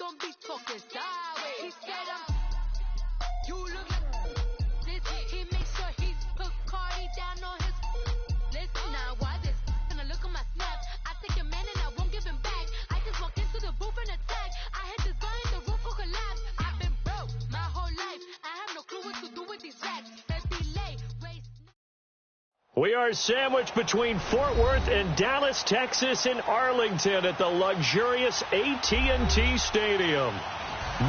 don't be talking sideways. He said you look like this. He makes sure he put Cardi down on his listen. Now why this? Gonna look at my snaps. I take a man and I won't give him back. I just walk into the booth and attack. I hit this guy in the roof will collapse. I've been broke my whole life. I have no clue what to do with these racks. We are sandwiched between Fort Worth and Dallas, Texas, and Arlington at the luxurious AT&T Stadium.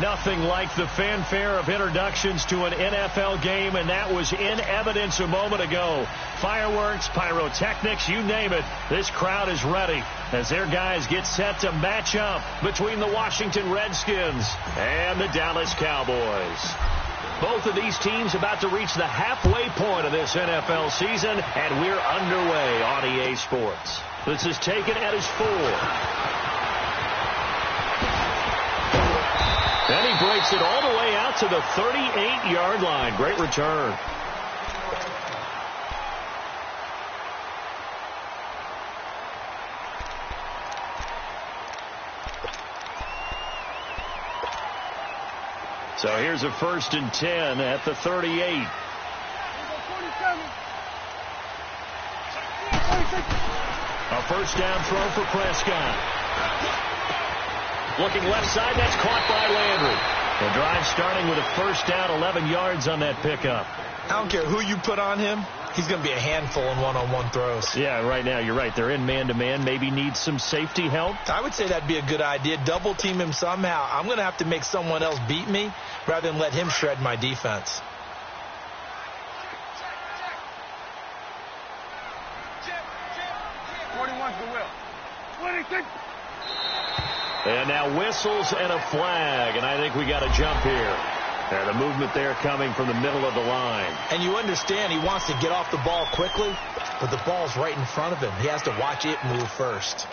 Nothing like the fanfare of introductions to an NFL game, and that was in evidence a moment ago. Fireworks, pyrotechnics, you name it. This crowd is ready as their guys get set to match up between the Washington Redskins and the Dallas Cowboys. Both of these teams about to reach the halfway point of this NFL season, and we're underway on EA Sports. This is taken at his 4. Then he breaks it all the way out to the 38-yard line. Great return. So here's a 1st and 10 at the 38. A first down throw for Prescott. Looking left side, that's caught by Landry. The drive starting with a first down, 11 yards on that pickup. I don't care who you put on him. He's going to be a handful in one-on-one throws. Yeah, right now, you're right. They're in man-to-man. Maybe need some safety help. I would say that'd be a good idea. Double team him somehow. I'm going to have to make someone else beat me rather than let him shred my defense. And now whistles and a flag, and I think we got a jump here. And the movement there coming from the middle of the line. And you understand he wants to get off the ball quickly, but the ball's right in front of him. He has to watch it move first.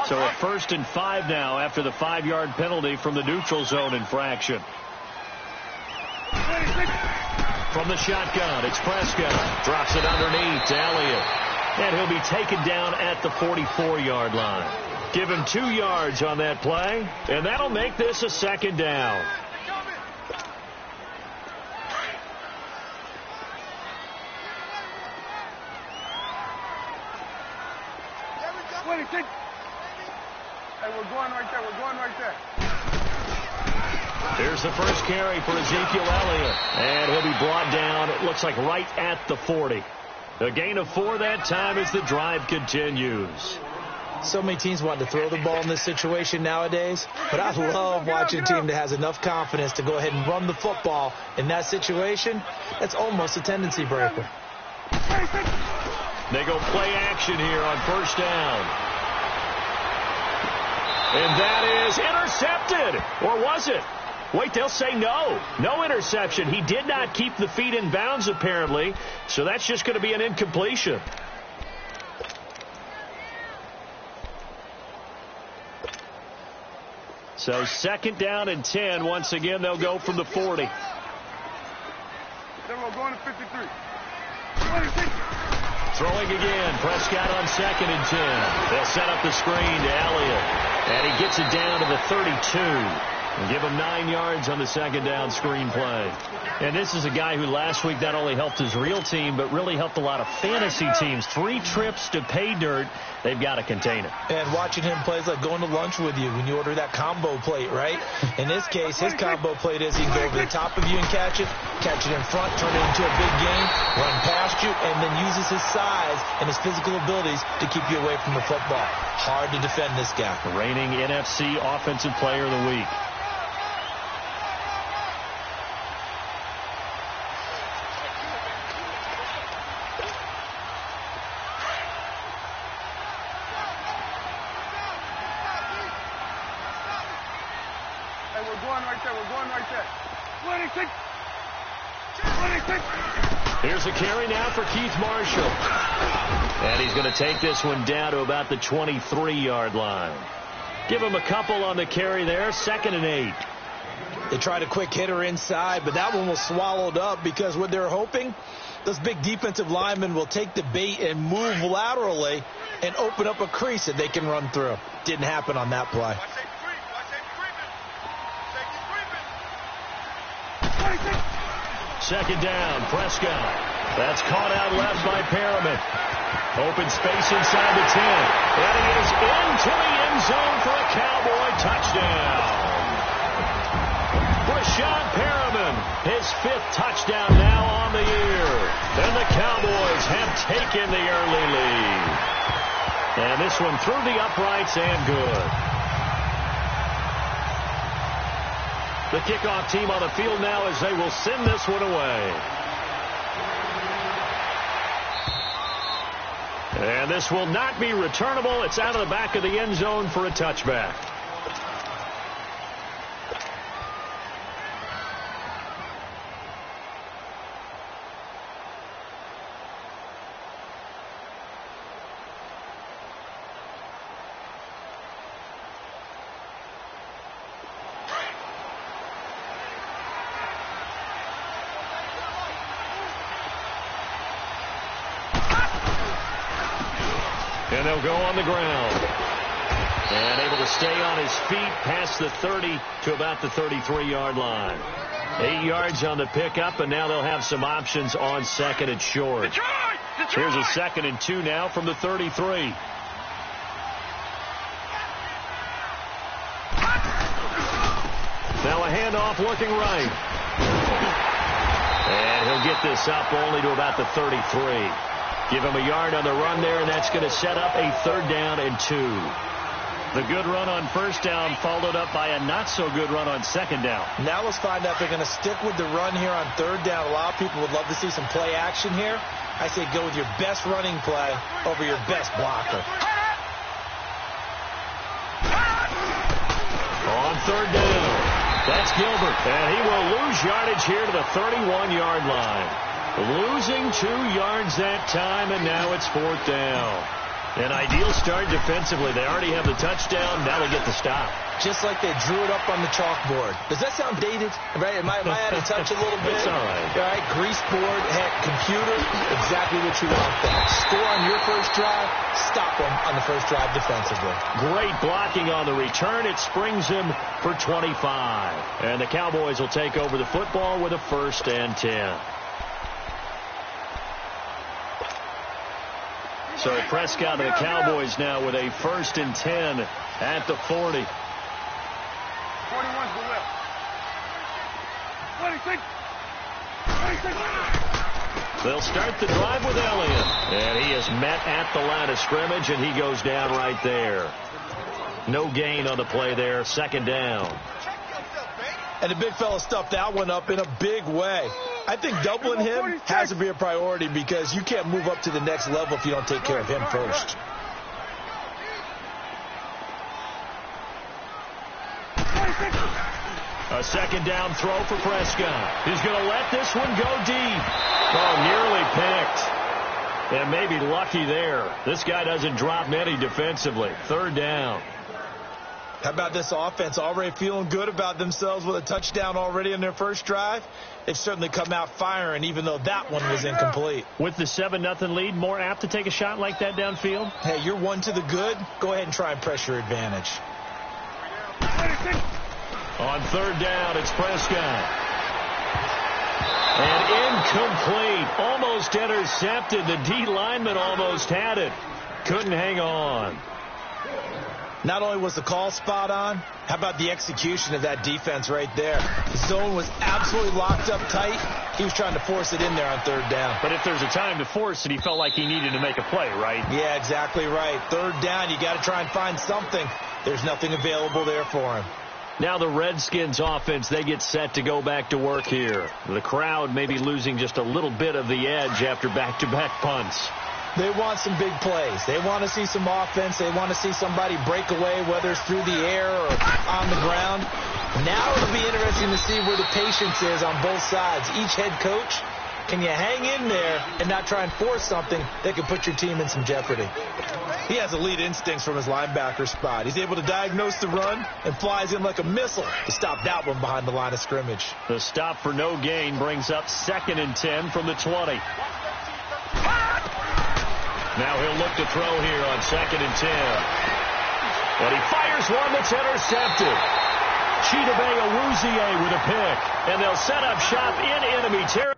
So a 1st and 5 now after the 5-yard penalty from the neutral zone infraction. From the shotgun, it's Prescott. Drops it underneath to Elliott. And he'll be taken down at the 44-yard line. Give him 2 yards on that play, and that'll make this a 2nd down. Hey, we're going right there. We're going right there. Here's the first carry for Ezekiel Elliott. And he'll be brought down, it looks like right at the 40. A gain of 4 that time as the drive continues. So many teams want to throw the ball in this situation nowadays, but I love watching a team that has enough confidence to go ahead and run the football in that situation. That's almost a tendency breaker. They go play action here on first down. And that is intercepted. Or was it? Wait, they'll say no. No interception. He did not keep the feet in bounds, apparently. So that's just going to be an incompletion. So 2nd down and 10. Once again, they'll go from the 40. Then we're going to 53. Throwing again. Prescott on 2nd and 10. They'll set up the screen to Elliott. And he gets it down to the 32. And give him 9 yards on the 2nd down screen play. And this is a guy who last week not only helped his real team, but really helped a lot of fantasy teams. 3 trips to pay dirt. They've got to contain it. And watching him play is like going to lunch with you when you order that combo plate, right? In this case, his combo plate is he can go over the top of you and catch it in front, turn it into a big game, run past you, and then uses his size and his physical abilities to keep you away from the football. Hard to defend this guy. Reigning NFC Offensive Player of the Week. Here's a carry now for Keith Marshall. And he's going to take this one down to about the 23-yard line. Give him a couple on the carry there. 2nd and 8. They tried a quick hitter inside, but that one was swallowed up because what they're hoping, those big defensive linemen will take the bait and move laterally and open up a crease that they can run through. Didn't happen on that play. Second down, Prescott. That's caught out left by Perriman. Open space inside the 10. And he is into the end zone for a Cowboy touchdown. Brashad Perriman, his 5th touchdown now on the year. And the Cowboys have taken the early lead. And this one through the uprights and good. The kickoff team on the field now as they will send this one away. And this will not be returnable. It's out of the back of the end zone for a touchback. And they'll go on the ground. And able to stay on his feet past the 30 to about the 33-yard line. 8 yards on the pickup, and now they'll have some options on second and short. Here's a 2nd and 2 now from the 33. Now a handoff looking right. And he'll get this up only to about the 33. Give him a yard on the run there, and that's going to set up a 3rd down and 2. The good run on 1st down followed up by a not-so-good run on 2nd down. Now let's find out if they're going to stick with the run here on 3rd down. A lot of people would love to see some play action here. I say go with your best running play over your best blocker. On 3rd down, that's Gilbert, and he will lose yardage here to the 31-yard line. Losing 2 yards that time, and now it's 4th down. An ideal start defensively. They already have the touchdown. Now they get the stop. Just like they drew it up on the chalkboard. Does that sound dated? Right? Am I out of touch a little bit? It's all right. All right, grease board, heck, computer, exactly what you want there. Score on your first drive, stop them on the first drive defensively. Great blocking on the return. It springs him for 25. And the Cowboys will take over the football with a 1st and 10. So Prescott and the Cowboys now with a 1st and 10 at the 40. 41's the left. 26. They'll start the drive with Elliott. And he is met at the line of scrimmage, and he goes down right there. No gain on the play there. 2nd down. And the big fella stuffed that one up in a big way. I think doubling him has to be a priority because you can't move up to the next level if you don't take care of him first. A 2nd down throw for Prescott. He's going to let this one go deep. Oh, nearly picked. And maybe lucky there. This guy doesn't drop many defensively. 3rd down. How about this offense already feeling good about themselves with a touchdown already in their first drive? They've certainly come out firing, even though that one was incomplete. With the 7-0 lead, more apt to take a shot like that downfield? Hey, you're 1 to the good. Go ahead and try and press your advantage. On 3rd down, it's Prescott. And incomplete. Almost intercepted. The D lineman almost had it. Couldn't hang on. Not only was the call spot on, how about the execution of that defense right there? The zone was absolutely locked up tight. He was trying to force it in there on 3rd down. But if there's a time to force it, he felt like he needed to make a play, right? Yeah, exactly right. 3rd down, you got to try and find something. There's nothing available there for him. Now the Redskins offense, they get set to go back to work here. The crowd may be losing just a little bit of the edge after back-to-back punts. They want some big plays. They want to see some offense. They want to see somebody break away, whether it's through the air or on the ground. Now it'll be interesting to see where the patience is on both sides. Each head coach, can you hang in there and not try and force something that could put your team in some jeopardy? He has elite instincts from his linebacker spot. He's able to diagnose the run and flies in like a missile to stop that one behind the line of scrimmage. The stop for no gain brings up 2nd and 10 from the 20. Now he'll look to throw here on 2nd and 10. And he fires one that's intercepted. Chidobe with a pick. And they'll set up shop in enemy territory.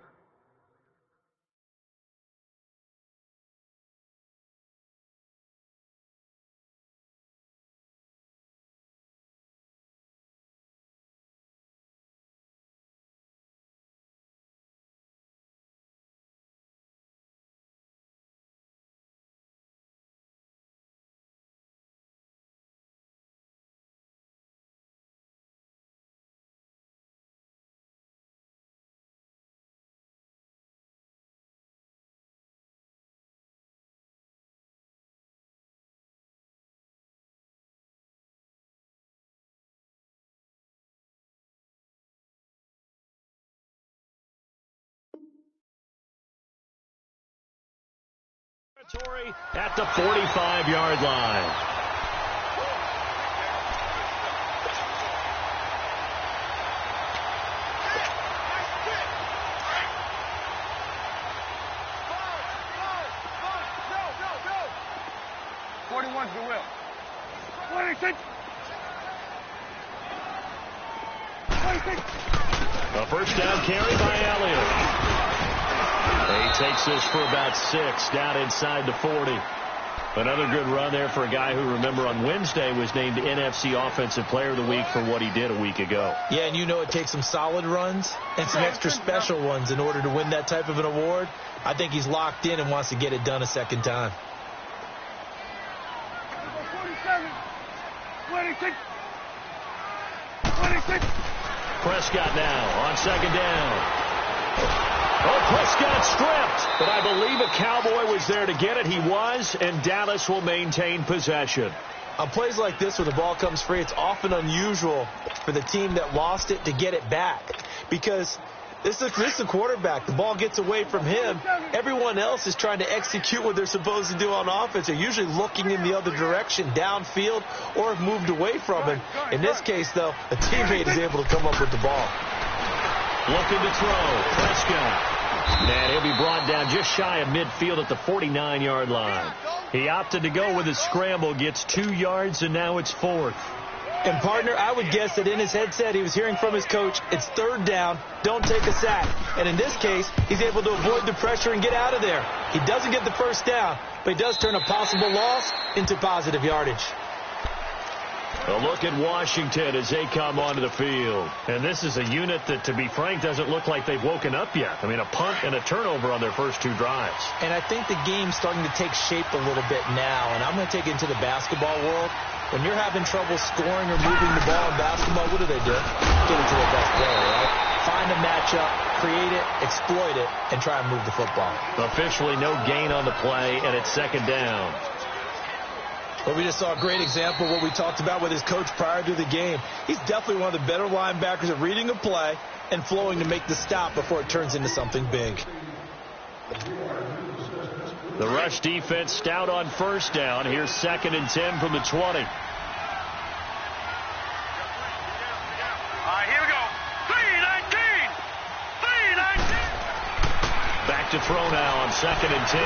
At the 45-yard line. Go. 41's the will. 26. 26. A first down carry by Elliott. He takes this for about 6 down inside the 40. Another good run there for a guy who, remember, on Wednesday was named NFC Offensive Player of the Week for what he did a week ago. Yeah, and you know it takes some solid runs and some extra special ones in order to win that type of an award. I think he's locked in and wants to get it done a second time. 47. 26. 26. Prescott now on second down. Oh, Prescott stripped, but I believe a Cowboy was there to get it. He was, and Dallas will maintain possession. On plays like this where the ball comes free, it's often unusual for the team that lost it to get it back because this is a quarterback. The ball gets away from him. Everyone else is trying to execute what they're supposed to do on offense. They're usually looking in the other direction, downfield, or have moved away from him. In this case, though, a teammate is able to come up with the ball. Looking to throw, Prescott. And he'll be brought down just shy of midfield at the 49-yard line. He opted to go with his scramble, gets 2 yards, and now it's 4th. And, partner, I would guess that in his headset he was hearing from his coach, it's 3rd down, don't take a sack. And in this case, he's able to avoid the pressure and get out of there. He doesn't get the first down, but he does turn a possible loss into positive yardage. A look at Washington as they come onto the field. And this is a unit that, to be frank, doesn't look like they've woken up yet. I mean, a punt and a turnover on their first 2 drives. And I think the game's starting to take shape a little bit now. And I'm going to take it into the basketball world. When you're having trouble scoring or moving the ball in basketball, what do? Give it to their best player, right? Find a matchup, create it, exploit it, and try and move the football. Officially no gain on the play, and it's 2nd down. Well, we just saw a great example of what we talked about with his coach prior to the game. He's definitely one of the better linebackers at reading a play and flowing to make the stop before it turns into something big. The rush defense stout on first down. Here's 2nd and 10 from the 20. All right, here we go. 3-19. 3-19. Back to throw now on 2nd and 10.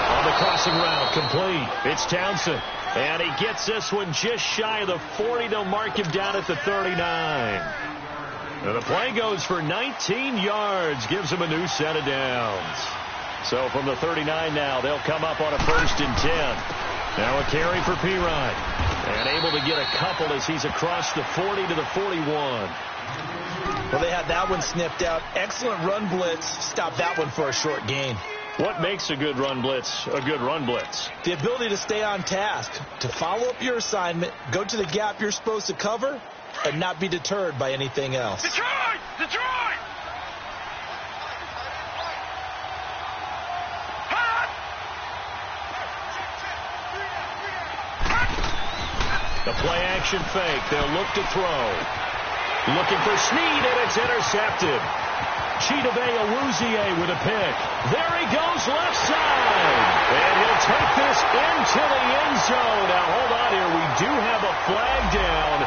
On the crossing route, complete. It's Townsend. And he gets this one just shy of the 40. They'll mark him down at the 39. And the play goes for 19 yards. Gives him a new set of downs. So from the 39 now, they'll come up on a 1st and 10. Now a carry for Pirine. And able to get a couple as he's across the 40 to the 41. Well, they had that one snipped out. Excellent run blitz. Stopped that one for a short gain. What makes a good run blitz a good run blitz? The ability to stay on task, to follow up your assignment, go to the gap you're supposed to cover, and not be deterred by anything else. Detroit! Detroit! The play action fake. They'll look to throw. Looking for Snead, and it's intercepted. Chidobe with a pick. There he goes left side. And he'll take this into the end zone. Now, hold on here. We do have a flag down.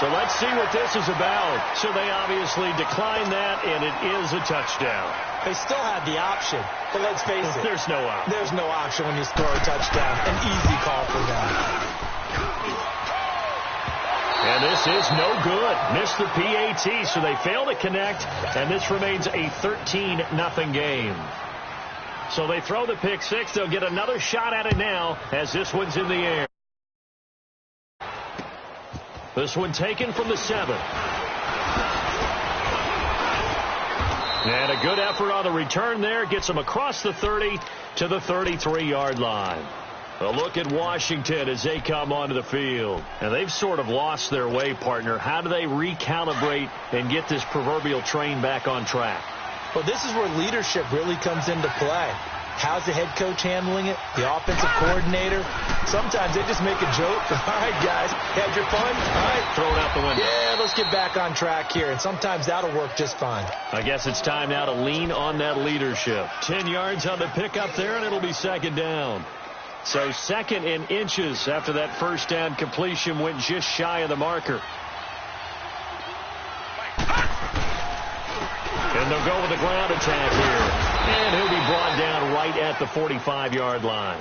So let's see what this is about. So they obviously declined that, and it is a touchdown. They still had the option, but let's face it. There's no option. There's no option when you score a touchdown. An easy call for them. And this is no good. Missed the PAT, so they fail to connect, and this remains a 13-0 game. So they throw the pick six. They'll get another shot at it now as this one's in the air. This one taken from the 7. And a good effort on the return there. Gets them across the 30 to the 33-yard line. A look at Washington as they come onto the field. And they've sort of lost their way, partner. How do they recalibrate and get this proverbial train back on track? Well, this is where leadership really comes into play. How's the head coach handling it? The offensive coordinator? Sometimes they just make a joke. All right, guys, had your fun? All right. Throw it out the window. Yeah, let's get back on track here. And sometimes that'll work just fine. I guess it's time now to lean on that leadership. 10 yards on the pickup there, and it'll be second down. So second in inches after that first down completion went just shy of the marker. And they'll go with the ground attack here. And he'll be brought down right at the 45-yard line.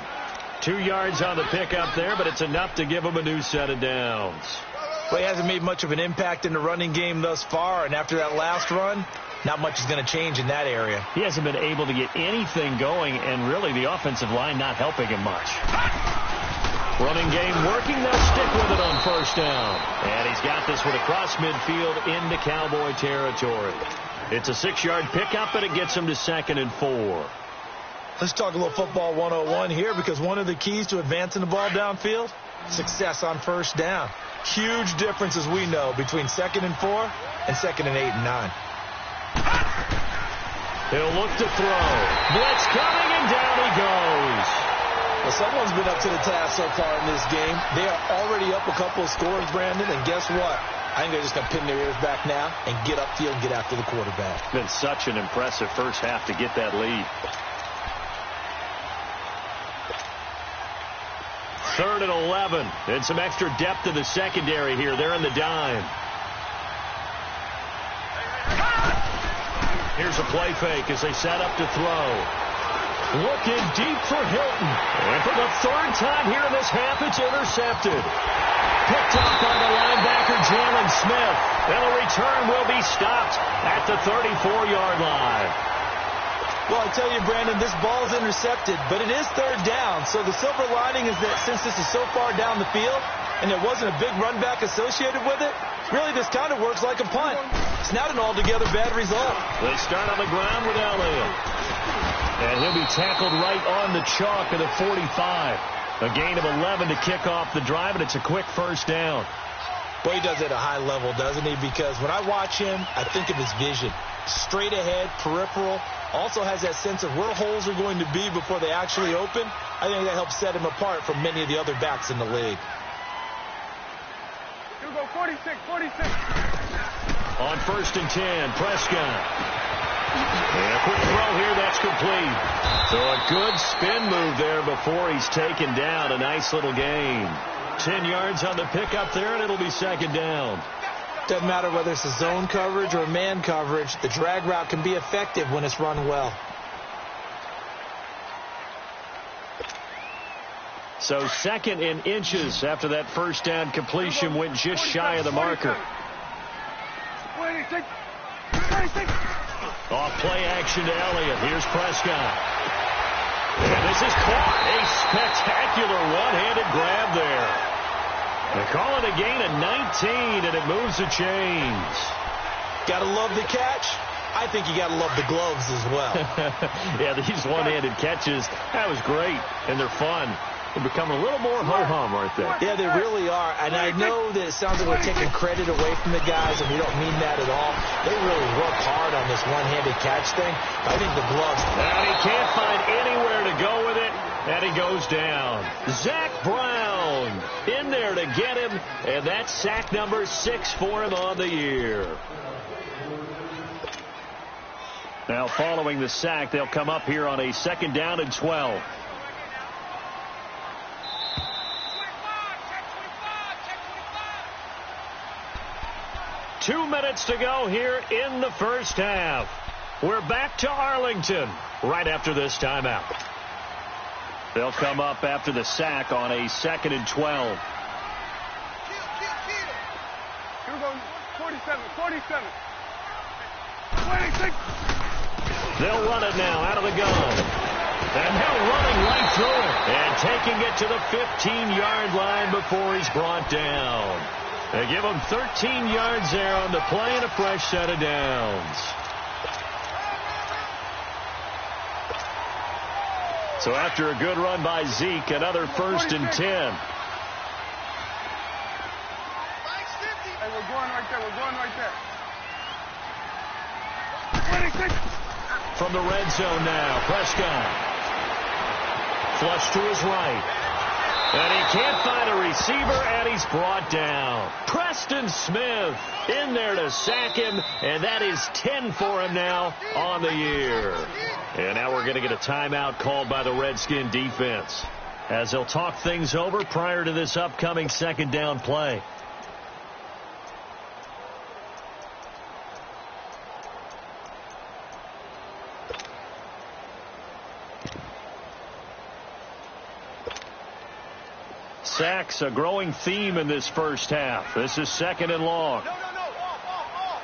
2 yards on the pickup there, but it's enough to give him a new set of downs. Well, he hasn't made much of an impact in the running game thus far, and after that last run, not much is going to change in that area. He hasn't been able to get anything going, and really the offensive line not helping him much. Running game working. They'll stick with it on first down. And he's got this one across midfield into Cowboy territory. It's a 6-yard pickup, and it gets him to 2nd and 4. Let's talk a little football 101 here, because one of the keys to advancing the ball downfield, success on first down. Huge difference, as we know, between 2nd and 4 and 2nd and 8 and 9. He'll look to throw. Blitz coming, and down he goes. Well, someone's been up to the task so far in this game. They are already up a couple of scores, Brandon, and guess what? I think they're just going to pin their ears back now and get upfield and get after the quarterback. Been such an impressive first half to get that lead. 3rd and 11. And some extra depth in the secondary here. They're in the dime. Here's a play fake as they set up to throw. Looking deep for Hilton. And for the 3rd time here in this half, it's intercepted. Picked up by the linebacker, Jalen Smith. And the return will be stopped at the 34-yard line. Well, I tell you, Brandon, this ball's intercepted, but it is 3rd down. So the silver lining is that since this is so far down the field and there wasn't a big run back associated with it, really this kind of works like a punt. It's not an altogether bad result. They start on the ground with Elliott. And he'll be tackled right on the chalk of the 45. A gain of 11 to kick off the drive, and it's a quick first down. Boy, he does it at a high level, doesn't he? Because when I watch him, I think of his vision. Straight ahead, peripheral. Also has that sense of where holes are going to be before they actually open. I think that helps set him apart from many of the other backs in the league. You go 46, 46. On 1st and 10, Prescott. And a quick throw here, that's complete. So a good spin move there before he's taken down. A nice little gain. 10 yards on the pickup there, and it'll be 2nd down. Doesn't matter whether it's a zone coverage or man coverage. The drag route can be effective when it's run well. So 2nd in inches after that first down completion went just shy of the marker. 26, 26. Off play action to Elliott. Here's Prescott. And this is caught. A spectacular one-handed grab there. They call it a gain of 19, and it moves the chains. Got to love the catch. I think you got to love the gloves as well. Yeah, these one-handed catches, that was great, and they're fun. They're becoming a little more ho-hum, aren't they? Yeah, they really are. And I know that it sounds like we're taking credit away from the guys, and we don't mean that at all. They really work hard on this one-handed catch thing. I think the gloves. And he can't find anywhere to go with it, and he goes down. Zach Brown in there to get him, and that's sack number 6 for him on the year. Now, following the sack, they'll come up here on a 2nd down and 12. Two minutes to go here in the first half. We're back to Arlington right after this timeout. They'll come up after the sack on a 2nd and 12. Here we go. 47, 47. 26. They'll run it now out of the gun. And now running right through it. And taking it to the 15-yard line before he's brought down. They give him 13 yards there on the play and a fresh set of downs. So after a good run by Zeke, another 1st and 10. Hey, we're going right there. We're going right there. 26. From the red zone now, Prescott. Flush to his right. And he can't find a receiver, and he's brought down. Preston Smith in there to sack him, and that is 10 for him now on the year. And now we're going to get a timeout called by the Redskin defense as they'll talk things over prior to this upcoming 2nd down play. Sacks, a growing theme in this first half. This is 2nd and long. No. Off.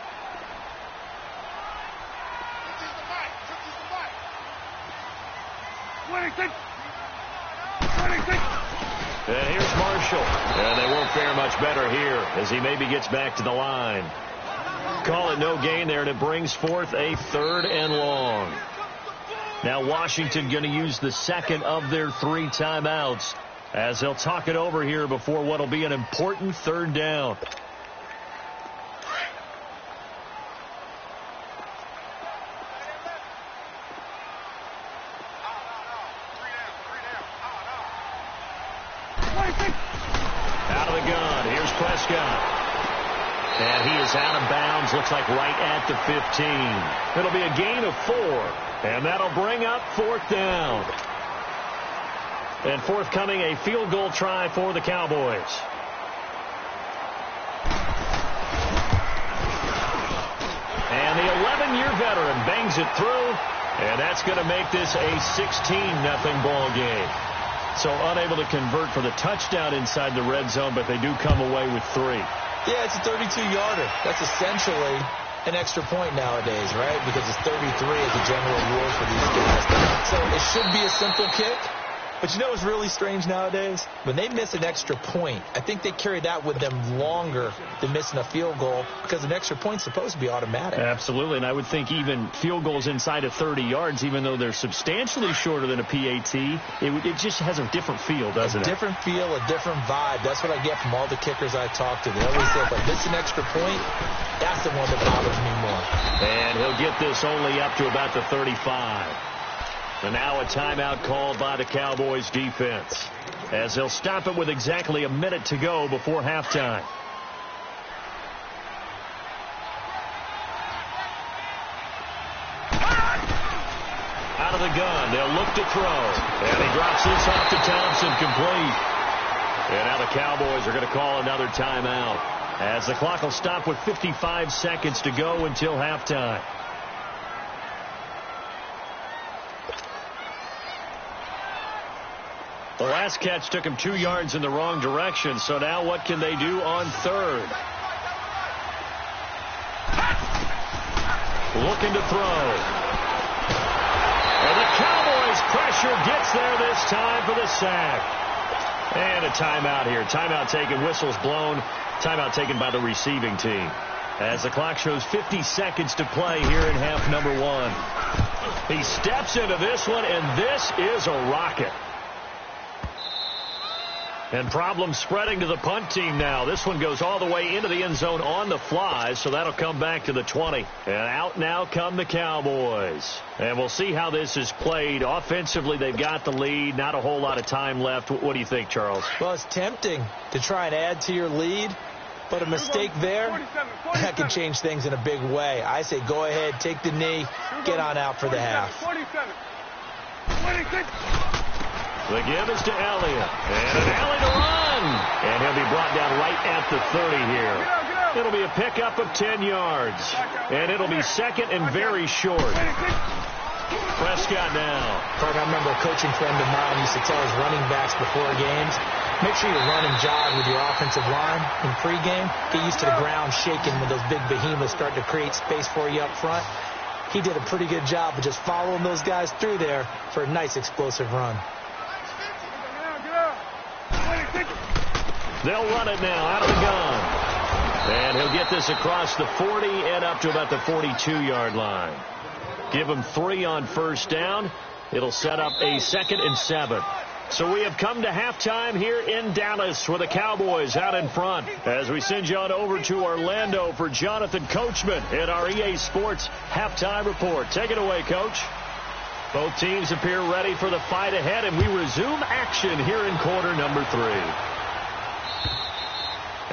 26. 26. And here's Marshall. And they won't fare much better here as he maybe gets back to the line. Call it no gain there, and it brings forth a 3rd and long. Now Washington going to use the 2nd of their 3 timeouts as they'll talk it over here before what will be an important 3rd down. Out of the gun. Here's Prescott. And he is out of bounds. Looks like right at the 15. It'll be a gain of 4. And that'll bring up 4th down. And forthcoming, a field goal try for the Cowboys. And the 11-year veteran bangs it through. And that's going to make this a 16-0 ball game. So unable to convert for the touchdown inside the red zone, but they do come away with 3. Yeah, it's a 32-yarder. That's essentially an extra point nowadays, right? Because it's 33 as a general rule for these guys. So it should be a simple kick. But you know what's really strange nowadays? When they miss an extra point, I think they carry that with them longer than missing a field goal because an extra point's supposed to be automatic. Absolutely, and I would think even field goals inside of 30 yards, even though they're substantially shorter than a PAT, it just has a different feel, doesn't it? A different feel, a different vibe. That's what I get from all the kickers I talk to. They always say, if I miss an extra point, that's the one that bothers me more. And he'll get this only up to about the 35. And now a timeout called by the Cowboys defense as they'll stop it with exactly a minute to go before halftime. Out of the gun, they'll look to throw. And he drops this off to Thompson, complete. And now the Cowboys are going to call another timeout as the clock will stop with 55 seconds to go until halftime. The last catch took him 2 yards in the wrong direction, so now what can they do on 3rd? Looking to throw. And the Cowboys' pressure gets there this time for the sack. And a timeout here. Timeout taken, whistles blown. Timeout taken by the receiving team. As the clock shows 50 seconds to play here in half number 1. He steps into this one, and this is a rocket. And problems spreading to the punt team now. This one goes all the way into the end zone on the fly, so that'll come back to the 20. And out now come the Cowboys. And we'll see how this is played. Offensively, they've got the lead. Not a whole lot of time left. What do you think, Charles? Well, it's tempting to try and add to your lead, but a mistake there, that can change things in a big way. I say go ahead, take the knee, get on out for the half. 47. 26. The give is to Elliott. And an alley to run. And he'll be brought down right at the 30 here. It'll be a pickup of 10 yards. And it'll be 2nd and very short. Prescott now. Frank, I remember a coaching friend of mine used to tell his running backs before games, Make sure you run and jog with your offensive line in pregame. Get used to the ground shaking when those big behemoths start to create space for you up front. He did a pretty good job of just following those guys through there for a nice explosive run. They'll run it now out of the gun. And he'll get this across the 40 and up to about the 42-yard line. Give him 3 on first down. It'll set up a 2nd and 7. So we have come to halftime here in Dallas with the Cowboys out in front as we send you on over to Orlando for Jonathan Coachman in our EA Sports Halftime Report. Take it away, Coach. Both teams appear ready for the fight ahead, and we resume action here in quarter number 3.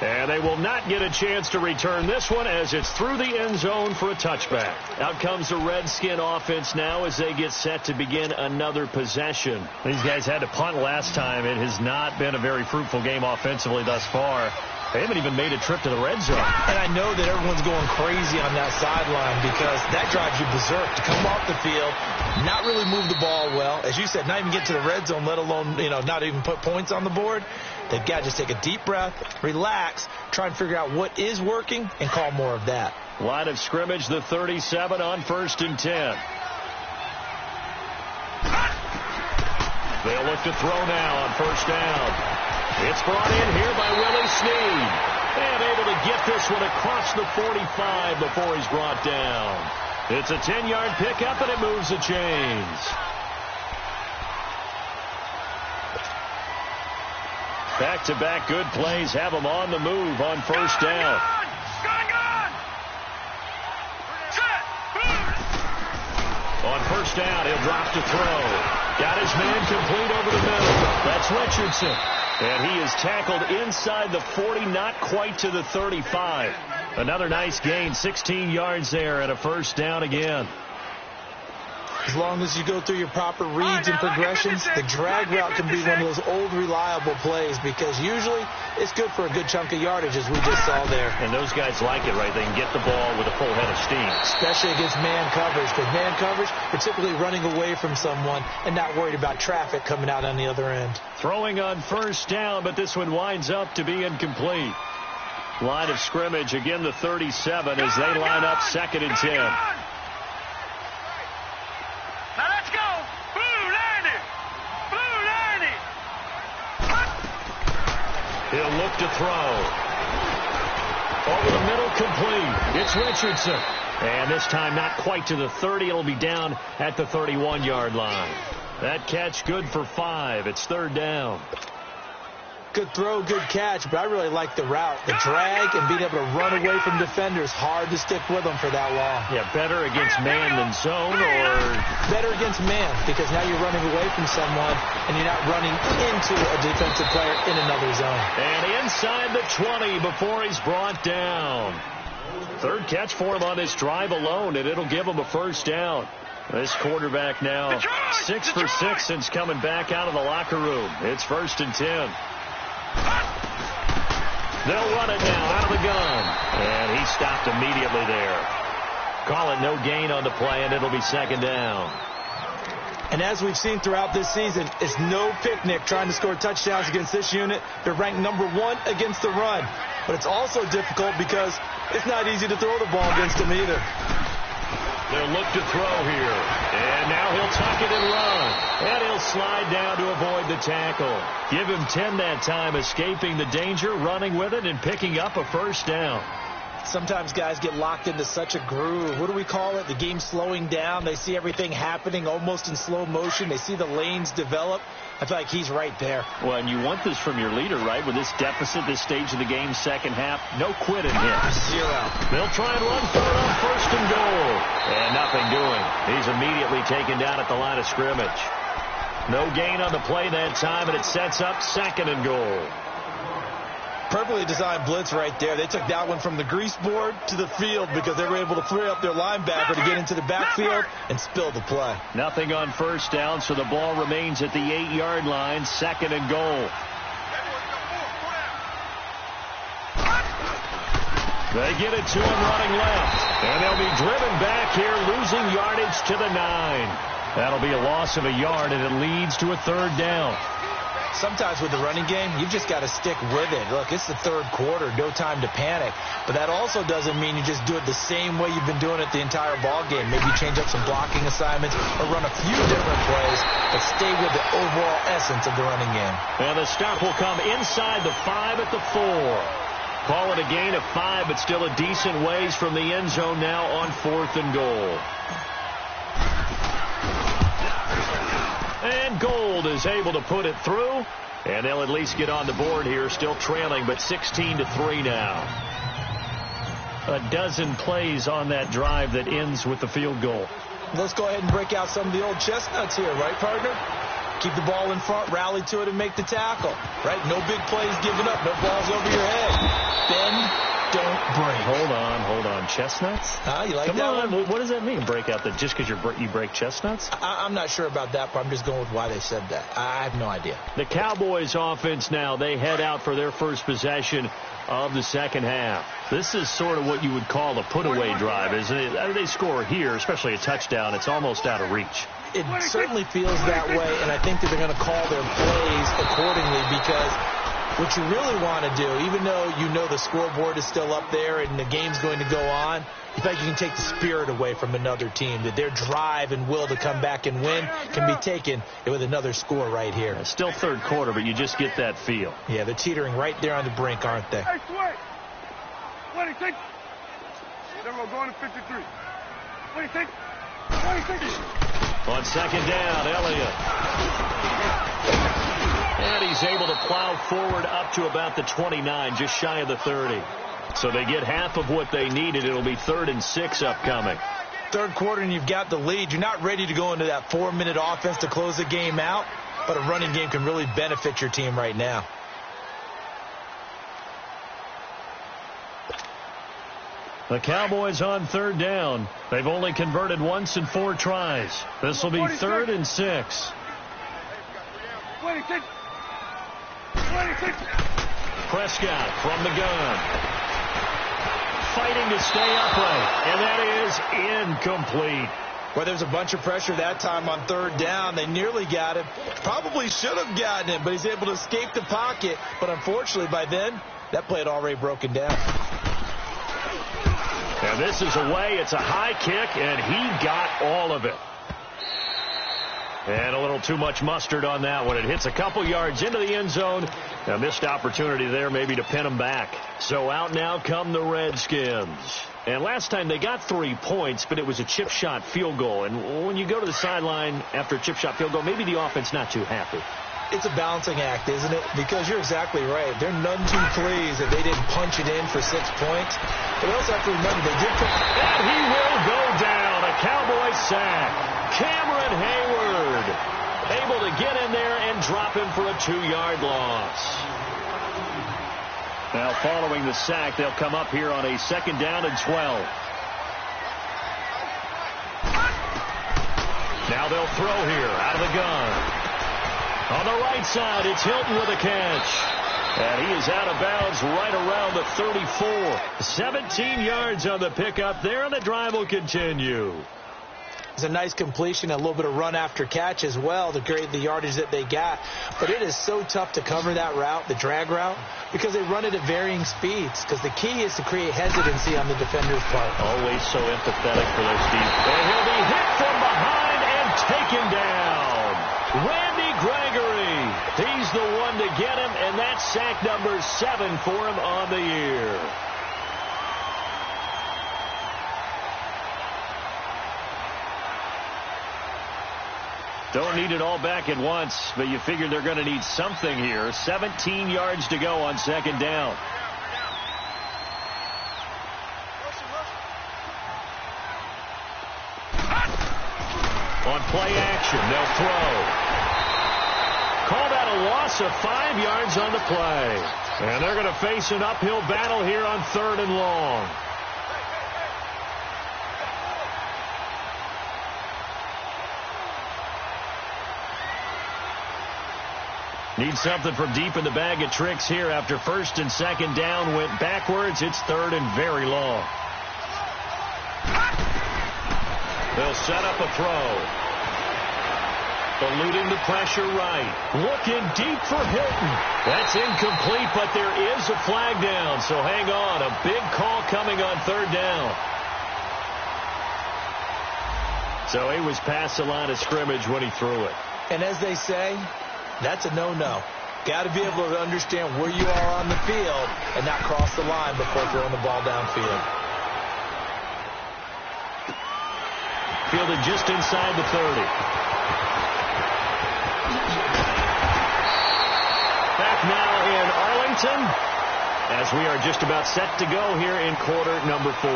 And they will not get a chance to return this one as it's through the end zone for a touchback. Out comes the Redskin offense now as they get set to begin another possession. These guys had to punt last time. It has not been a very fruitful game offensively thus far. They haven't even made a trip to the red zone. And I know that everyone's going crazy on that sideline because that drives you berserk to come off the field, not really move the ball well. As you said, not even get to the red zone, let alone, not even put points on the board. They've got to just take a deep breath, relax, try and figure out what is working, and call more of that. Line of scrimmage, the 37 on 1st and 10. They'll look to throw now on first down. It's brought in here by Willie Snead. And able to get this one across the 45 before he's brought down. It's a 10-yard pickup, and it moves the chains. Back-to-back good plays have them on the move on first down. On first down, he'll drop to throw. Got his man complete over the middle. That's Richardson. And he is tackled inside the 40, not quite to the 35. Another nice gain, 16 yards there and a first down again. As long as you go through your proper reads and progressions, the drag route can be one of those old reliable plays because usually it's good for a good chunk of yardage as we just saw there. And those guys like it, right? They can get the ball with a full head of steam. Especially against man coverage, because man coverage, you're typically running away from someone and not worried about traffic coming out on the other end. Throwing on first down, but this one winds up to be incomplete. Line of scrimmage, again the 37 as they line up 2nd and 10. He'll look to throw. Over the middle, complete. It's Richardson. And this time not quite to the 30. It'll be down at the 31-yard line. That catch good for 5. It's 3rd down. Good throw, good catch, but I really like the route. The drag and being able to run away from defenders, hard to stick with them for that long. Yeah, better against man than zone, or better against man because now you're running away from someone and you're not running into a defensive player in another zone. And inside the 20 before he's brought down. 3rd catch for him on this drive alone, and it'll give him a first down. This quarterback now 6 for 6 since coming back out of the locker room. It's 1st and 10. They'll run it now out of the gun. And he stopped immediately there. Call it no gain on the play, and it'll be 2nd down. And as we've seen throughout this season, it's no picnic trying to score touchdowns against this unit. They're ranked number 1 against the run. But it's also difficult because it's not easy to throw the ball against them either. They'll look to throw here. And now he'll tuck it and run. And he'll slide down to avoid the tackle. Give him 10 that time, escaping the danger, running with it, and picking up a first down. Sometimes guys get locked into such a groove. What do we call it? The game's slowing down. They see everything happening almost in slow motion. They see the lanes develop. I feel like he's right there. Well, and you want this from your leader, right? With this deficit, this stage of the game, second half, no quitting here. 0. They'll try and run third on 1st and goal. And nothing doing. He's immediately taken down at the line of scrimmage. No gain on the play that time, and it sets up 2nd and goal. Perfectly designed blitz right there. They took that one from the grease board to the field because they were able to free up their linebacker to get into the backfield and spill the play. Nothing on first down, so the ball remains at the 8-yard line, 2nd and goal. They get it to him running left, and they'll be driven back here, losing yardage to the 9. That'll be a loss of a yard, and it leads to a 3rd down. Sometimes with the running game, you've just got to stick with it. Look, it's the third quarter, no time to panic. But that also doesn't mean you just do it the same way you've been doing it the entire ball game. Maybe change up some blocking assignments or run a few different plays, but stay with the overall essence of the running game. And the stop will come inside the 5 at the 4. Call it a gain of 5, but still a decent ways from the end zone now on 4th and goal. And Gold is able to put it through, and they'll at least get on the board here, still trailing, but 16-3 now. A dozen plays on that drive that ends with the field goal. Let's go ahead and break out some of the old chestnuts here, right, partner? Keep the ball in front, rally to it, and make the tackle, right? No big plays given up, no balls over your head. Bend, don't break. Hold on. Chestnuts? You like Come that on. one? What does that mean, break out? Just because you break chestnuts? I'm not sure about that, but I'm just going with why they said that. I have no idea. The Cowboys offense now, they head out for their first possession of the second half. This is sort of what you would call a put-away drive, isn't it? They score here, especially a touchdown. It's almost out of reach. It certainly feels that way, and I think that they're going to call their plays accordingly because what you really want to do, even though you know the scoreboard is still up there and the game's going to go on, you think you can take the spirit away from another team, that their drive and will to come back and win can be taken with another score right here. It's still third quarter, but you just get that feel. Yeah, they're teetering right there on the brink, aren't they? Hey, Sway. 26. Then we'll go into 53. 26. 26. On second down, Elliott. And he's able to plow forward up to about the 29, just shy of the 30. So they get half of what they needed. It'll be 3rd and 6 upcoming. Third quarter and you've got the lead. You're not ready to go into that 4-minute offense to close the game out, but a running game can really benefit your team right now. The Cowboys on 3rd down. They've only converted once in 4 tries. This will be 3rd and 6. 26. 26. Prescott from the gun. Fighting to stay upright, and that is incomplete. Well, there's a bunch of pressure that time on 3rd down. They nearly got him. Probably should have gotten him, but he's able to escape the pocket. But unfortunately, by then, that play had already broken down. And this is away. It's a high kick, and he got all of it. And a little too much mustard on that one. It hits a couple yards into the end zone. A missed opportunity there maybe to pin them back. So out now come the Redskins. And last time they got 3 points, but it was a chip shot field goal. And when you go to the sideline after a chip shot field goal, maybe the offense not too happy. It's a balancing act, isn't it? Because you're exactly right. They're none too pleased that they didn't punch it in for 6 points. But we also have to remember they did put... And he will go down. A Cowboy sack. Cameron Hayward able to get in there and drop him for a 2-yard loss. Now following the sack, they'll come up here on a 2nd down and 12. Now they'll throw here out of the gun. On the right side, it's Hilton with a catch. And he is out of bounds right around the 34. 17 yards on the pickup there, and the drive will continue. It's a nice completion, a little bit of run after catch as well to create the yardage that they got. But it is so tough to cover that route, the drag route, because they run it at varying speeds. Because the key is to create hesitancy on the defender's part. Always so empathetic for those teams. And he'll be hit from behind and taken down. Randy Gregory. He's the one to get him, and that's sack number 7 for him on the year. Don't need it all back at once, but you figure they're going to need something here. 17 yards to go on 2nd down. On play action, they'll throw. Call that a loss of 5 yards on the play. And they're going to face an uphill battle here on 3rd and long. Need something from deep in the bag of tricks here after 1st and 2nd down went backwards. It's 3rd and very long. They'll set up a throw. Eluding the pressure right. Looking deep for Hilton. That's incomplete, but there is a flag down. So hang on. A big call coming on third down. So he was past the line of scrimmage when he threw it. And as they say, that's a no-no. Got to be able to understand where you are on the field and not cross the line before throwing the ball downfield. Fielded just inside the 30. Back now in Arlington as we are just about set to go here in quarter number 4.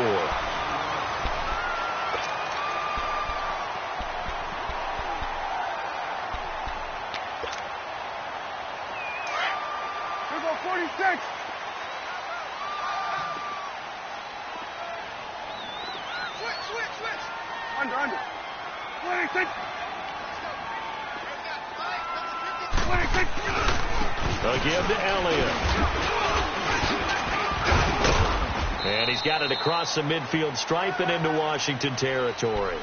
Here go 46. Switch. Under. 26. 26. They'll give to Elliott. And he's got it across the midfield stripe and into Washington territory.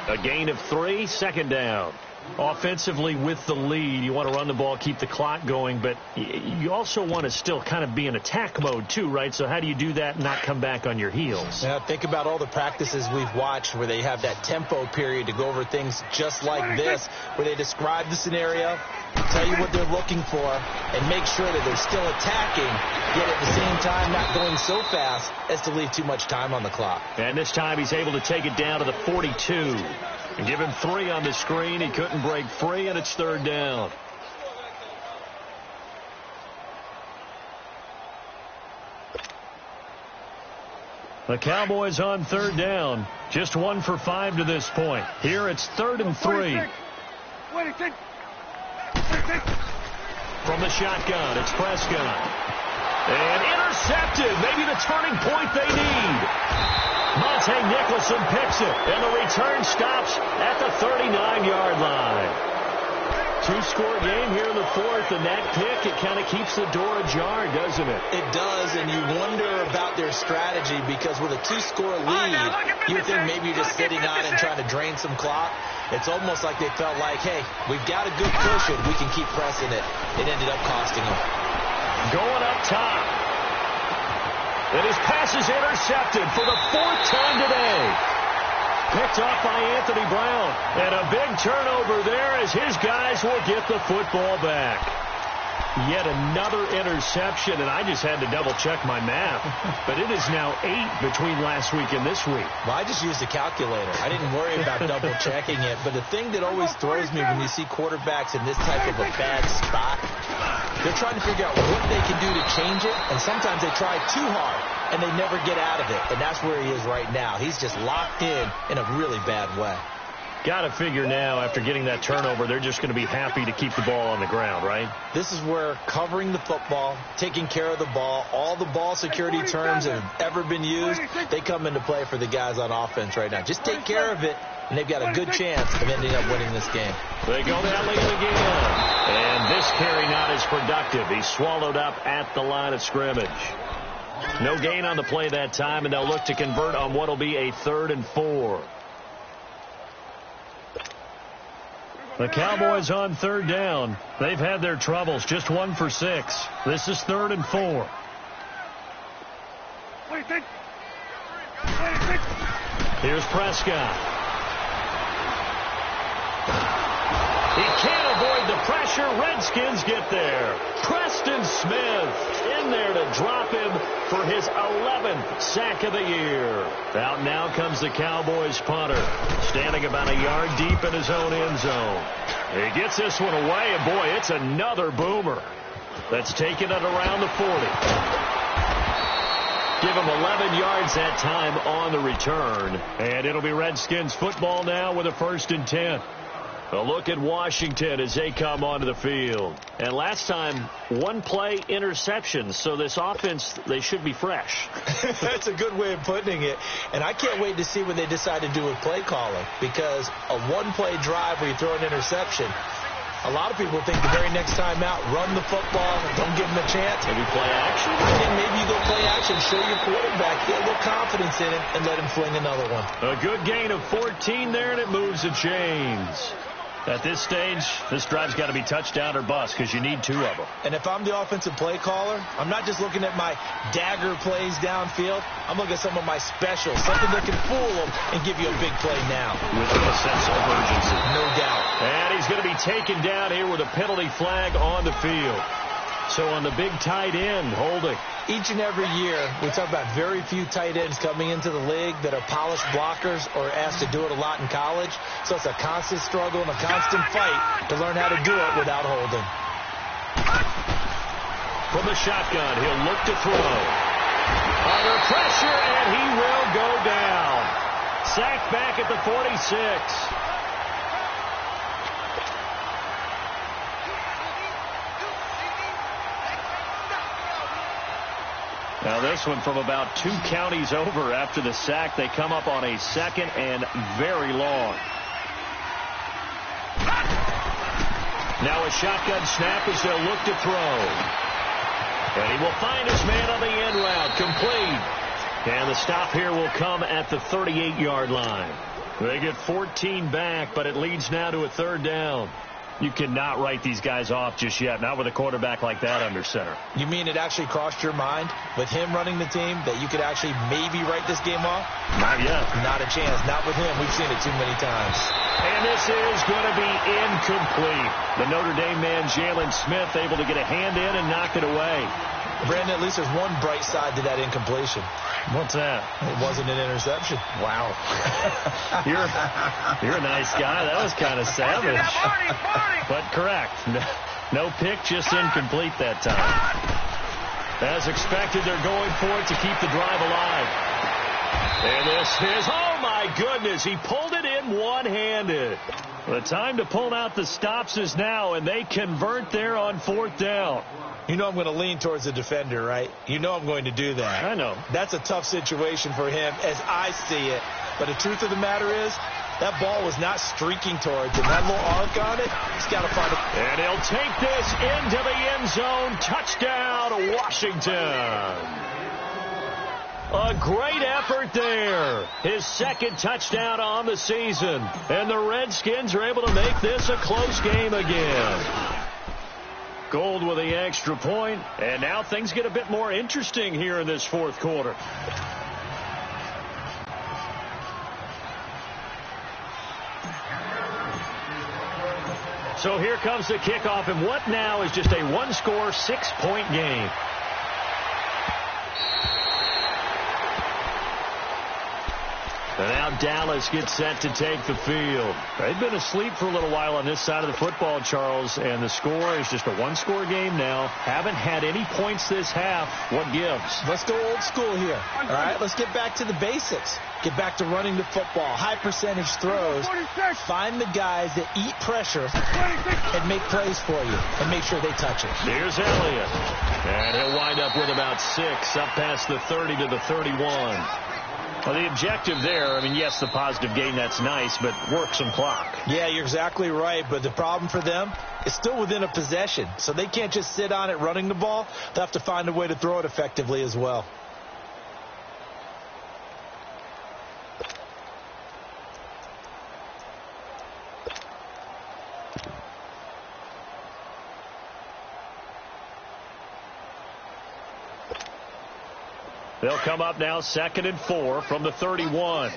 A gain of 3, second down. Offensively with the lead, you want to run the ball, keep the clock going, but you also want to still kind of be in attack mode too, right? So how do you do that and not come back on your heels? Now, think about all the practices we've watched where they have that tempo period to go over things just like this, where they describe the scenario, tell you what they're looking for, and make sure that they're still attacking, yet at the same time not going so fast as to leave too much time on the clock. And this time he's able to take it down to the 42. And give him 3 on the screen. He couldn't break free, and it's third down. The Cowboys on third down. Just 1 for 5 to this point. Here it's 3rd and 3. 26. From the shotgun, it's Prescott. And intercepted. Maybe the turning point they need. Monte Nicholson picks it, and the return stops at the 39-yard line. 2-score game here in the 4th, and that pick, it kind of keeps the door ajar, doesn't it? It does, and you wonder about their strategy because with a 2-score lead, you think maybe you're just sitting on and trying to drain some clock. It's almost like they felt like, hey, we've got a good cushion. We can keep pressing it. It ended up costing them. Going up top. And his pass is intercepted for the 4th time today. Picked off by Anthony Brown. And a big turnover there as his guys will get the football back. Yet another interception, and I just had to double-check my math. But it is now 8 between last week and this week. Well, I just used a calculator. I didn't worry about double-checking it. But the thing that always throws me when you see quarterbacks in this type of a bad spot, they're trying to figure out what they can do to change it, and sometimes they try too hard, and they never get out of it. And that's where he is right now. He's just locked in a really bad way. Got to figure now, after getting that turnover, they're just going to be happy to keep the ball on the ground, right? This is where covering the football, taking care of the ball, all the ball security terms that have ever been used, they come into play for the guys on offense right now. Just take care of it, and they've got a good chance of ending up winning this game. They go to Elliott again. And this carry not as productive. He's swallowed up at the line of scrimmage. No gain on the play that time, and they'll look to convert on what will be a 3rd and 4. The Cowboys on third down. They've had their troubles. Just 1 for 6. This is 3rd and 4. 26. Here's Prescott. He can't avoid the pressure. Redskins get there. Preston Smith in there to drop him for his 11th sack of the year. Out now comes the Cowboys punter, standing about a yard deep in his own end zone. He gets this one away, and boy, it's another boomer. That's taken it around the 40. Give him 11 yards that time on the return. And it'll be Redskins football now with a 1st and 10. A look at Washington as they come onto the field. And last time, 1-play interceptions. So this offense, they should be fresh. That's a good way of putting it. And I can't wait to see what they decide to do with play calling. Because a 1-play drive where you throw an interception, a lot of people think the very next time out, run the football, don't give them a chance. Maybe play action. And then maybe you go play action, show your quarterback, get a little confidence in it, and let him fling another one. A good gain of 14 there, and it moves the chains. At this stage, this drive's got to be touchdown or bust because you need 2 of them. And if I'm the offensive play caller, I'm not just looking at my dagger plays downfield. I'm looking at some of my specials, something that can fool them and give you a big play now. With a sense of urgency. No doubt. And he's going to be taken down here with a penalty flag on the field. So on the big tight end, holding. Each and every year, we talk about very few tight ends coming into the league that are polished blockers or asked to do it a lot in college. So it's a constant struggle and a constant fight to learn how to do it without holding. From the shotgun, he'll look to throw. Under pressure, and he will go down. Sacked back at the 46. Now this one from about 2 counties over after the sack. They come up on a 2nd and very long. Now a shotgun snap as they'll look to throw. And he will find his man on the end route. Complete. And the stop here will come at the 38-yard line. They get 14 back, but it leads now to a 3rd down. You cannot write these guys off just yet, not with a quarterback like that under center. You mean it actually crossed your mind with him running the team that you could actually maybe write this game off? Not yet. Not a chance. Not with him. We've seen it too many times. And this is going to be incomplete. The Notre Dame man, Jalen Smith, able to get a hand in and knock it away. Brandon, at least there's one bright side to that incompletion. What's that? It wasn't an interception. Wow. You're a nice guy. That was kind of savage. But correct. No pick, just incomplete that time. As expected, they're going for it to keep the drive alive. And this is, oh my goodness, he pulled it in one-handed. The time to pull out the stops is now, and they convert there on 4th down. You know I'm going to lean towards the defender, right? You know I'm going to do that. I know. That's a tough situation for him as I see it. But the truth of the matter is, that ball was not streaking towards him. That little arc on it, he's got to find it. And he'll take this into the end zone. Touchdown, Washington. A great effort there. His 2nd touchdown on the season. And the Redskins are able to make this a close game again. Gold with the extra point, and now things get a bit more interesting here in this 4th quarter. So here comes the kickoff, and what now is just a 1-score, 6-point game. And now Dallas gets set to take the field. They've been asleep for a little while on this side of the football, Charles, and the score is just a 1-score game now. Haven't had any points this half. What gives? Let's go old school here. All right, let's get back to the basics. Get back to running the football, high percentage throws. Find the guys that eat pressure and make plays for you and make sure they touch it. Here's Elliott. And he'll wind up with about 6 up past the 30 to the 31. Well, the objective there, I mean, yes, the positive gain, that's nice, but work some clock. Yeah, you're exactly right, but the problem for them is still within a possession, so they can't just sit on it running the ball. They'll have to find a way to throw it effectively as well. They'll come up now 2nd and 4 from the 31.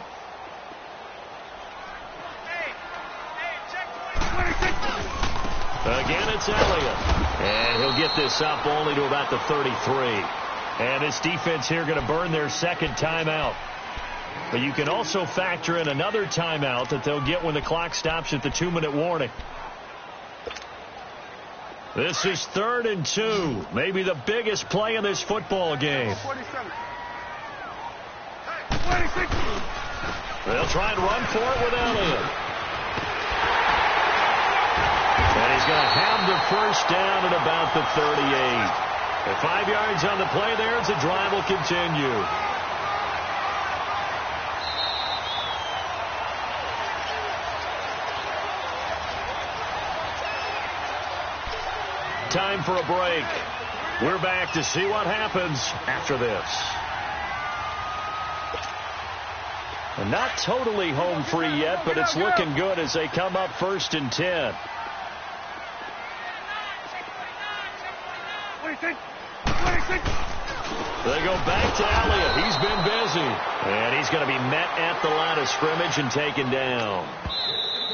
Again, it's Elliott. And he'll get this up only to about the 33. And this defense here going to burn their 2nd timeout. But you can also factor in another timeout that they'll get when the clock stops at the 2-minute warning. This is 3rd and 2. Maybe the biggest play in this football game. 47. They'll try and run for it with Elliott. And he's going to have the 1st down at about the 38. At 5 yards on the play there as the drive will continue. Time for a break. We're back to see what happens after this. And not totally home free yet, but it's looking good as they come up 1st and 10. 26. They go back to Elliott. He's been busy. And he's going to be met at the line of scrimmage and taken down.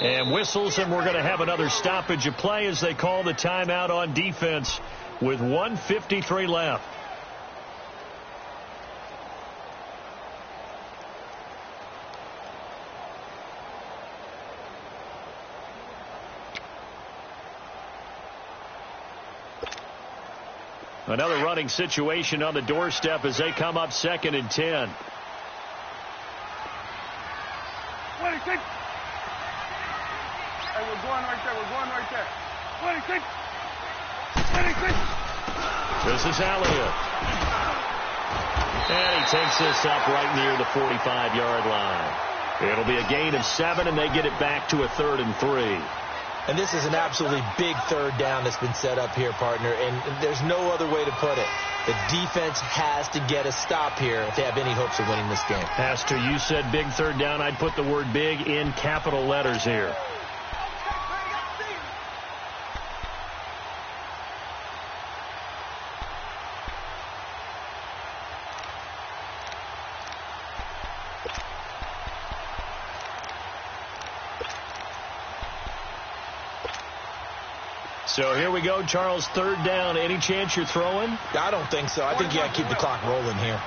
And whistles, and we're going to have another stoppage of play as they call the timeout on defense with 1:53 left. Another running situation on the doorstep as they come up 2nd and 10. 26. Hey, we're going right there. We're going right there. 26. 26. This is Elliott. And he takes this up right near the 45-yard line. It'll be a gain of 7, and they get it back to a 3rd and 3. And this is an absolutely big 3rd down that's been set up here, partner, and there's no other way to put it. The defense has to get a stop here if they have any hopes of winning this game. Pastor, you said big 3rd down. I'd put the word big in capital letters here. So here we go, Charles, 3rd down. Any chance you're throwing? I don't think so. I think you got to keep the clock rolling here.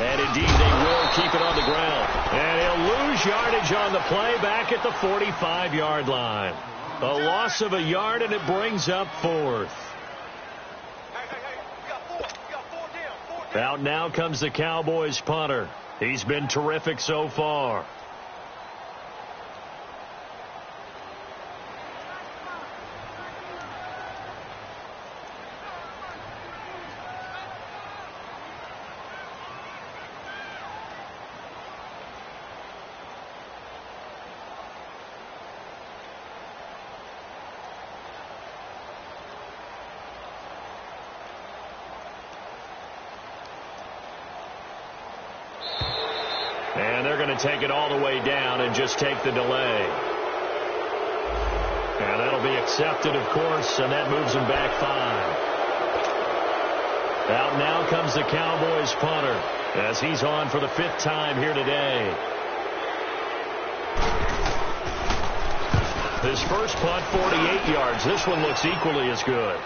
And indeed, they will keep it on the ground. And he'll lose yardage on the play back at the 45-yard line. A loss of a yard, and it brings up 4th. Out now comes the Cowboys punter. He's been terrific so far. And they're going to take it all the way down and just take the delay. And that'll be accepted, of course, and that moves them back 5. Out now comes the Cowboys punter as he's on for the 5th time here today. His first punt, 48 yards. This one looks equally as good.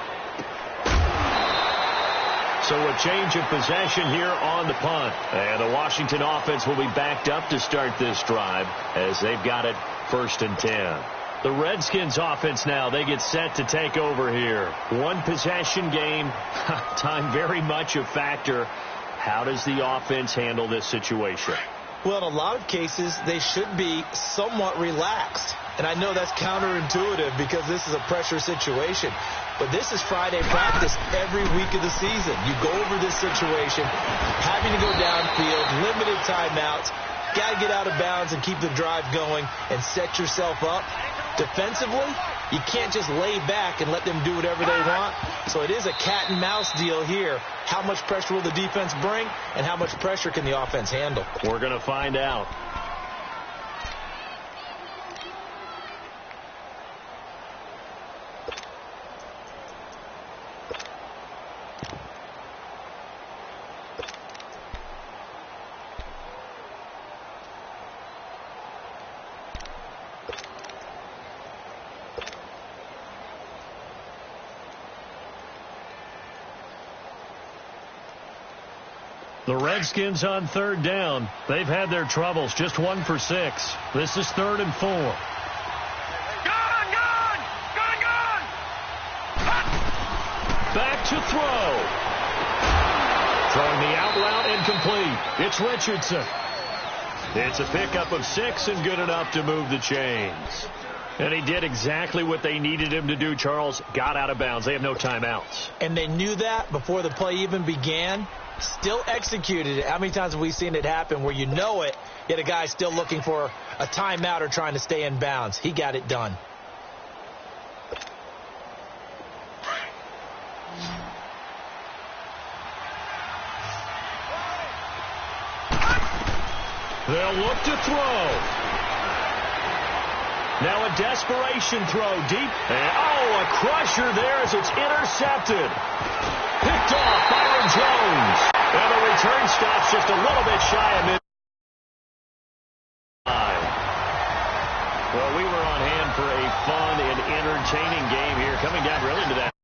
So a change of possession here on the punt. And the Washington offense will be backed up to start this drive as they've got it 1st and 10. The Redskins offense now, they get set to take over here. One possession game, time very much a factor. How does the offense handle this situation? Well, in a lot of cases, they should be somewhat relaxed. And I know that's counterintuitive because this is a pressure situation. But this is Friday practice every week of the season. You go over this situation, having to go downfield, limited timeouts, got to get out of bounds and keep the drive going and set yourself up. Defensively, you can't just lay back and let them do whatever they want. So it is a cat and mouse deal here. How much pressure will the defense bring and how much pressure can the offense handle? We're going to find out. The Redskins on 3rd down. They've had their troubles. Just 1 for 6. This is 3rd and 4. Gone! Back to throw. Throwing the out route incomplete. It's Richardson. It's a pickup of 6 and good enough to move the chains. And he did exactly what they needed him to do, Charles. Got out of bounds. They have no timeouts. And they knew that before the play even began. Still executed it. How many times have we seen it happen where you know it, yet a guy's still looking for a timeout or trying to stay in bounds? He got it done. They'll look to throw. Now a desperation throw deep. And, a crusher there as it's intercepted. Picked off Byron Jones. And the return stop's just a little bit shy of mid. Well, we were on hand for a fun and entertaining game here, coming down really to that.